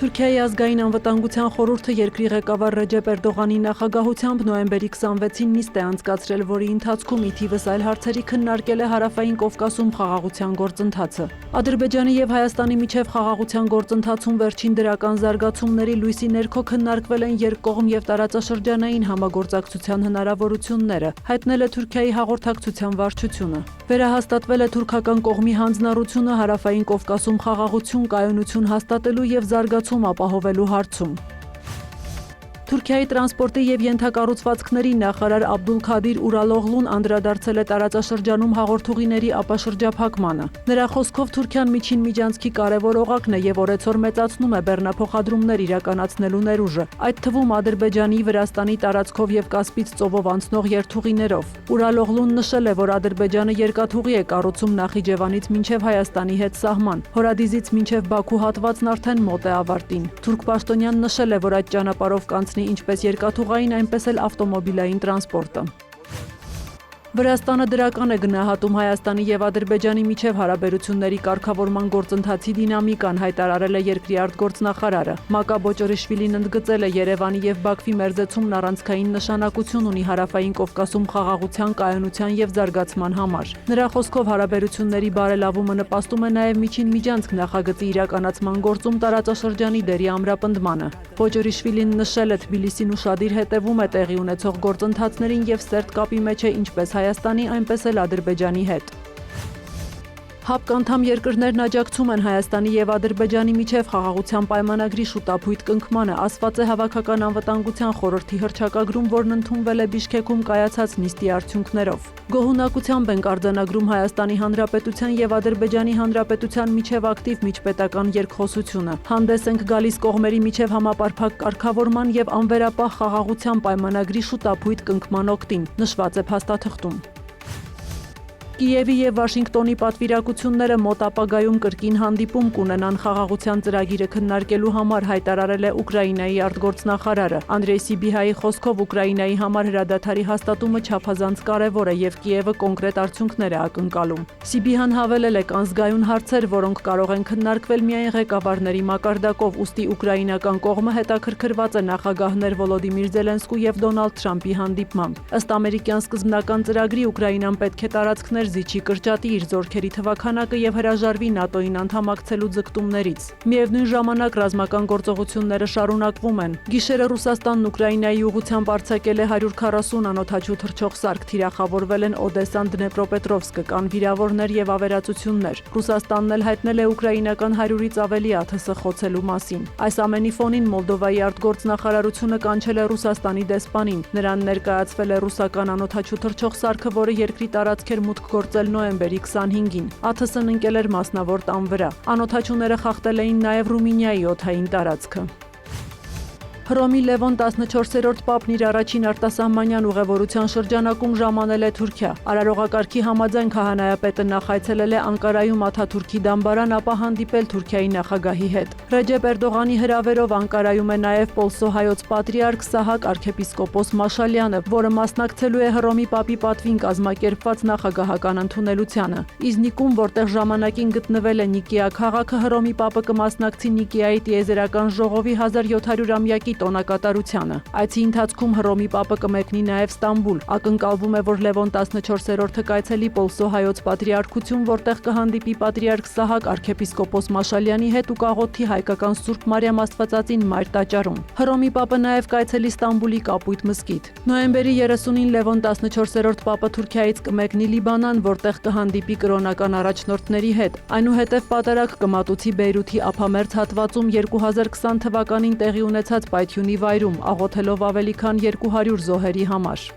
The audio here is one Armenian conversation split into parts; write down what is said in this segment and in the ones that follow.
Թուրքիայի ազգային անվտանգության խորհուրդը երկրի ղեկավար Ռեջեփ Էրդողանի նախագահությամբ նոյեմբերի 26-ին նիստ է անցկացրել, որի ընթացքում ի թիվս այլ հարցերի քննարկել է Հարավային Կովկասում խաղաղության գործընթացը։ Ադրբեջանի եւ Հայաստանի միջև խաղաղության գործընթացում վերջին դրական զարգացումների լույսի ներքո քննարկվել են երկկողմ եւ տարածաշրջանային համագործակցության հնարավորությունները, հայտնել է Թուրքիայի հաղորդակցության վարչությունը։ Վերահաստատվել է թուրքական կողմի հանձնառությունը Հարավային Կովկասում խաղաղություն, կայունություն հաստատելու եւ զարգացում ապահովելու հարցում։ Թուրքիայի տրանսպորտի եւ ենթակառուցվածքների նախարար Աբդուլքադիր Ուրալօղլուն անդրադարձել է տարածաշրջանում հաղորդուղիների ապաշրջափակմանը։ Նրա խոսքով Թուրքիան միջին միջանցքի կարևոր օղակն է եւ օրեցօր մեծացնում է բեռնափոխադրումներ իրականացնելու ներուժը, այդ թվում Ադրբեջանի, Վրաստանի տարածքով եւ Կասպից ծովով անցնող երթուղիներով։ Ուրալօղլուն նշել է, որ Ադրբեջանը երկաթուղի է կառուցում Նախիջևանից մինչեւ Հայաստանի հետ սահման։ Հորադիզից մինչեւ Բաքու հատվածն արդեն մոտ է ավարտին։ Թուրք պաշտոնյան նշել է, որ այդ ճանապարհով կանցնի ինչպես երկաթուղային, այնպես էլ ավտոմոբիլային տրանսպորտը։ Վրաստանը դրական է գնահատում Հայաստանի եւ Ադրբեջանի միջև հարաբերությունների կարգավորման գործընթացի դինամիկան, հայտարարել է երկրի արտգործնախարարը։ Մակա Բոճորիշվիլին ընդգծել է Երևանի եւ Բաքվի մերձեցումն առանցքային նշանակություն ունի Հարավային Կովկասում խաղաղության, կայունության եւ զարգացման համար։ Նրա խոսքով հարաբերությունների բարելավումը նպաստում է նաեւ միջին միջանցք նախագծի իրականացման գործում տարածաշրջանի դերի ամրապնդմանը։ Բոճորիշվիլին նշել է, Թբիլիսին ուշադիր հետևում է տեղի ունեցող գործընթացներին եւ սերտ կապի մեջ է ինչպես Հայաստանի, այնպես էլ Ադրբեջանի հետ։ ՀԱՊԿ անդամ երկրներն աջակցում են Հայաստանի եւ Ադրբեջանի միջև խաղաղության պայմանագրի շուտափույթ կնքմանը, ասված է Հավաքական անվտանգության խորհրդի հռչակագրում, որն ընդունվել է Բիշքեքում կայացած նիստի արդյունքներով։ Գոհունակությամբ ենք արձանագրում Հայաստանի Հանրապետության եւ Ադրբեջանի Հանրապետության միջև ակտիվ միջպետական երկխոսությունը։ Հանդես ենք գալիս կողմերի միջև համապարփակ կարգավորման եւ անվերապահ խաղաղության պայմանագրի շուտափույթ կնքման օգտին, նշված է փաստաթղթում։ Կիևի եւ Վաշինգտոնի պատվիրակությունները մոտ ապագայում կրկին հանդիպում կունենան խաղաղության ծրագիրը քննարկելու համար, հայտարարել է Ուկրաինայի արտգործնախարարը։ Անդրեյ Սիբիհայի խոսքով Ուկրաինայի համար հրադադարի հաստատումը չափազանց կարևոր է եւ Կիևը կոնկրետ արդյունքներ է ակնկալում։ Սիբիհան հավելել է, կան զգայուն հարցեր, որոնք կարող են քննարկվել միայն ղեկավարների մակարդակով, ուստի ուկրաինական կողմը հետաքրքրված է նախագահներ Վոլոդիմիր Զելենսկու եւ Դոնալդ Թրամփի հանդիպմամբ։ Ըստ ամերիկյան սկզբնական ծրագրի Ուկրաինան պետք է տարածքներ զիջի, կրճատի իր զորքերի թվաքանակը եւ հրաժարվի ՆԱՏՕ-ին անդամակցելու ձգտումներից։ Միևնույն ժամանակ ռազմական գործողությունները շարունակվում են։ Գիշերը Ռուսաստանն Ուկրաինայի ուղղությամբ արձակել է 140 անօդաչու թռչող սարք, թիրախավորվել են Օդեսան, Դնեպրոպետրովսկը, կան վիրավորներ եւ ավերածություններ։ Ռուսաստանն էլ հայտնել է ուկրաինական 100-ից ավելի ԱԹՍ խոցելու մասին։ Այս ամենի ֆոնին Մոլդովայի արտգործնախարարությունը կանչել է Ռուսաստանի դեսպանին։ Նրան ներկայացվել է ռուսական անօդաչու թռչող սարքը, որը երկրի տարածք էր մուտք գործել նոյեմբերի 25-ին։ ԱԹՍ-ն ընկել էր մասնավոր տան վրա։ Անօդաչուները խախտել էին նաև Ռումինիայի օդային տարածքը։ Հռոմի Լևոն 14-րդ պապն իր առաջին արտասահմանյան ուղևորության շրջանակում ժամանել է Թուրքիա։ Արարողակարգի համաձայն քահանայապետը նախ այցելել է Անկարայում Աթաթուրքի դամբարան, ապա հանդիպել Թուրքիայի նախագահի հետ։ Ռեջեփ Էրդողանի հրավերով Անկարայում է նաև Պոլսոհայոց պատրիարք Սահակ arczepiskopos Մաշալյանը, որը մասնակցելու է Հռոմի պապի պատվին կազմակերպված նախագահական ընդունելությանը։ Իզնիկում, որտեղ ժամանակին գտնվել է Նիկիա քաղաքը, Հռոմի պապը կմասնակցի Նիկիայի տիեզերական ժողովի 1700-ամյակի տոնակատարությանը։ Այցի ընթացքում Հռոմի պապը կմեկնի նաև Ստամբուլ։ Ակնկալվում է, որ Լևոն 14-րդը կայցելի Պոլսոհայոց պատրիարքություն, որտեղ կհանդիպի պատրիարք Սահակ arczepiskopos Մաշալյանի հետ ու կաղոթի հայկական Սուրբ Մարիամ Աստվածածին մայր տաճարում։ Հռոմի պապը նաև կայցելի Ստամբուլի Կապույտ մզկիթ։ Նոյեմբերի 30-ին Լևոն 14-րդ պապը Թուրքիայից կմեկնի Լիբանան, որտեղ կհանդիպի կրոնական առաջնորդների հետ։ Այնուհետև պատարագ կմատուցի Բեյրութի ափամերձ հատվածում 2020 թվականին տեղի ունեցած Պայթյունի վայրում, աղոթելով ավելի քան 200 զոհերի համար։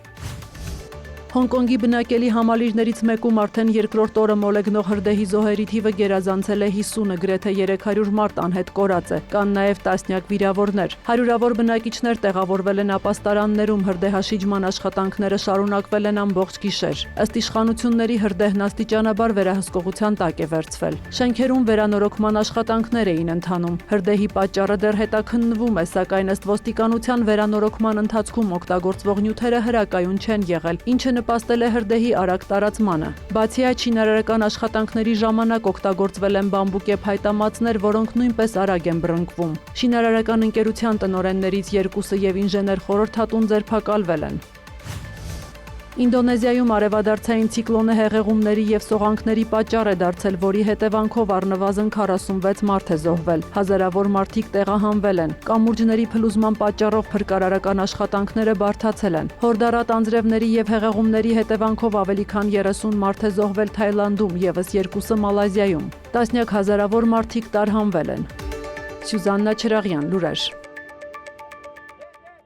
Հոնկոնգի բնակելի համալիրներից մեկում արդեն երկրորդ օրը մոլեգնող հրդեհի զոհերի թիվը գերազանցել է 50-ը, գրեթե 300 մարդ անհետ կորած է։ Կան նաև տասնյակ վիրավորներ։ Հարյուրավոր բնակիչներ տեղավորվել են ապաստարաններում, հրդեհաշիջման աշխատանքները շարունակվել են ամբողջ գիշեր։ Ըստ իշխանությունների հրդեհն աստիճանաբար վերահսկողության տակ է վերցվել։ Շենքերում վերանորոգման աշխատանքներ էին ընթանում։ Հրդեհի պատճառը դեռ հետաքննվում է, սակայն ըստ ոստիկանության վերանորոգման ընթացքում օգտագործվող նյութերը հրակայուն չեն եղել, ինչը նպաստել է հրդեհի արագ տարածմանը։ Բացի այդ, շինարարական աշխատանքների ժամանակ օգտագործվել են բամբուկե փայտամածներ, որոնք նույնպես արագ են բռնկվում։ Շինարարական ընկերության տնօրեններից երկուսը եւ ինժեներ խորհրդատուն ձերբակալվել են։ Ինդոնեզիայում արևադարձային ցիկլոնը հեղեղումների եւ սողանքների պատճառ է դարձել, որի հետևանքով առնվազն 46 մարդ է զոհվել։ Հազարավոր մարդիկ տեղահանվել են։ Կամուրջների փլուզման պատճառով փրկարարական աշխատանքները բարդացել են։ Հորդառատ անձրևների եւ հեղեղումների հետևանքով ավելի քան 30 մարդ է զոհվել Թայլանդում, եւս 2-ը Մալազիայում։ Տասնյակ հազարավոր մարդիկ տարհանվել են։ Սյուզաննա Չրաղյան, լուրեր։